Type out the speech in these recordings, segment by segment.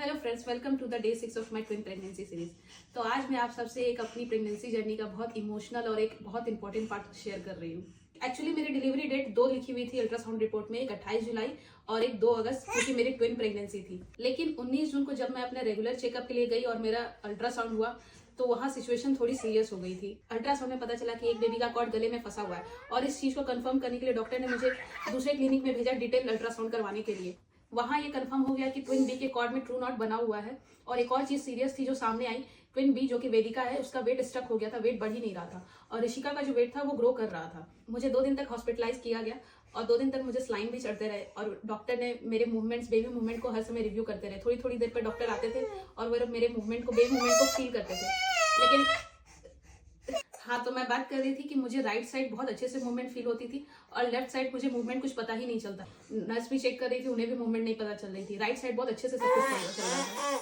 Hello friends, welcome to the day 6 of my twin pregnancy series. तो आज मैं आप सबसे एक अपनी प्रेगनेंसी जर्नी का बहुत इमोशनल और एक बहुत इंपॉर्टेंट पार्ट शेयर कर रही हूँ। एक्चुअली मेरी डिलीवरी डेट 2 लिखी हुई थी अल्ट्रासाउंड रिपोर्ट में, एक 28 जुलाई और एक 2 अगस्त, क्योंकि मेरी ट्विन प्रेगनेंसी थी। लेकिन 19 जून को जब मैं अपने रेगुलर चेकअप के लिए गई और मेरा अल्ट्रासाउंड हुआ तो वहाँ सिचुएशन थोड़ी सीरियस हो गई थी। अल्ट्रासाउंड में पता चला कि एक बेबी का कॉर्ड गले में फंसा हुआ है और इस चीज को कंफर्म करने के लिए डॉक्टर ने मुझे दूसरे क्लिनिक में भेजा डिटेल अल्ट्रासाउंड करवाने के लिए। वहाँ ये कंफर्म हो गया कि ट्विन बी के कॉर्ड में ट्रू नॉट बना हुआ है। और एक और चीज सीरियस थी जो सामने आई, ट्विन बी जो कि वेदिका है उसका वेट स्टक हो गया था, वेट बढ़ ही नहीं रहा था और ऋषिका का जो वेट था वो ग्रो कर रहा था। मुझे 2 दिन तक हॉस्पिटलाइज किया गया और 2 दिन तक मुझे स्लाइन भी चढ़ते रहे और डॉक्टर ने मेरे मूवमेंट्स, बेबी मूवमेंट को हर समय रिव्यू करते रहे। थोड़ी थोड़ी देर पर डॉक्टर आते थे और वो मेरे मूवमेंट को, बेबी मूवमेंट को फील करते थे। लेकिन हाँ, तो मैं बात कर रही थी कि मुझे राइट साइड बहुत अच्छे से मूवमेंट फील होती थी और लेफ्ट साइड मुझे मूवमेंट कुछ पता ही नहीं चलता। नर्स भी चेक कर रही थी, उन्हें भी मूवमेंट नहीं पता चल रही थी। राइट साइड बहुत अच्छे से सब कुछ चल रहा था।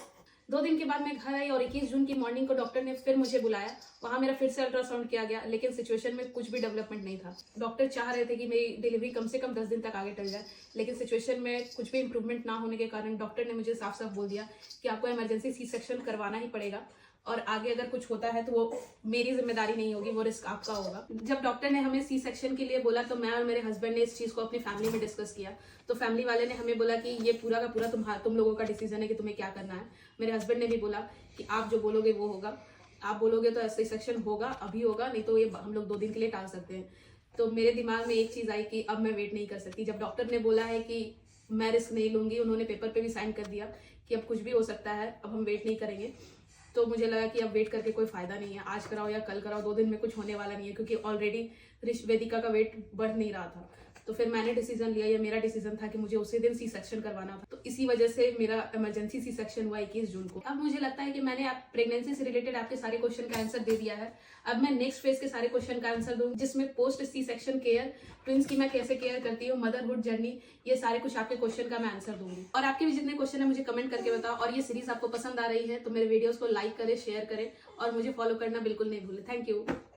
2 दिन के बाद मैं घर आई और 21 जून की मॉर्निंग को डॉक्टर ने फिर मुझे बुलाया। वहाँ मेरा फिर से अल्ट्रासाउंड किया गया, लेकिन सिचुएशन में कुछ भी डेवलपमेंट नहीं था। डॉक्टर चाह रहे थे कि मेरी डिलीवरी कम से कम 10 दिन तक आगे टल जाए, लेकिन सिचुएशन में कुछ भी इंप्रूवमेंट ना होने के कारण डॉक्टर ने मुझे साफ साफ बोल दिया कि आपको इमरजेंसी सी सेक्शन करवाना ही पड़ेगा और आगे अगर कुछ होता है तो वो मेरी जिम्मेदारी नहीं होगी, वो रिस्क आपका होगा। जब डॉक्टर ने हमें सी सेक्शन के लिए बोला तो मैं और मेरे हस्बैंड ने इस चीज को अपनी फैमिली में डिस्कस किया। तो फैमिली वाले ने हमें बोला कि ये पूरा का पूरा तुम लोगों का डिसीजन है कि तुम्हें क्या करना है। मेरे हस्बैंड ने भी बोला कि आप जो बोलोगे वो होगा, आप बोलोगे तो सी सेक्शन होगा, अभी होगा, नहीं तो ये हम लोग 2 दिन के लिए टाल सकते हैं। तो मेरे दिमाग में एक चीज आई कि अब मैं वेट नहीं कर सकती। जब डॉक्टर ने बोला है कि मैं रिस्क नहीं लूंगी, उन्होंने पेपर पे भी साइन कर दिया कि अब कुछ भी हो सकता है, अब हम वेट नहीं करेंगे, तो मुझे लगा कि अब वेट करके कोई फायदा नहीं है। आज कराओ या कल कराओ, 2 दिन में कुछ होने वाला नहीं है, क्योंकि ऑलरेडी वेदिका का वेट बढ़ नहीं रहा था। तो फिर मैंने डिसीजन लिया, या मेरा डिसीजन था कि मुझे उसी दिन सी सेक्शन करवाना था। तो इसी वजह से मेरा इमरजेंसी सी सेक्शन हुआ 21 जून को। अब मुझे लगता है कि मैंने प्रेगनेंसी से रिलेटेड आपके सारे क्वेश्चन का आंसर दे दिया है। अब मैं नेक्स्ट फेज के सारे क्वेश्चन का आंसर दूँ, जिसमें post C section care, twins की मैं कैसे केयर करती हूँ, मदरहुड जर्नी, ये सारे कुछ आपके क्वेश्चन का मैं आंसर दूंगी। और आपके भी जितने क्वेश्चन है मुझे कमेंट करके बताओ। और ये सीरीज आपको पसंद आ रही है तो मेरे वीडियोस को लाइक करें, शेयर करें और मुझे फॉलो करना बिल्कुल नहीं भूलें। Thank you.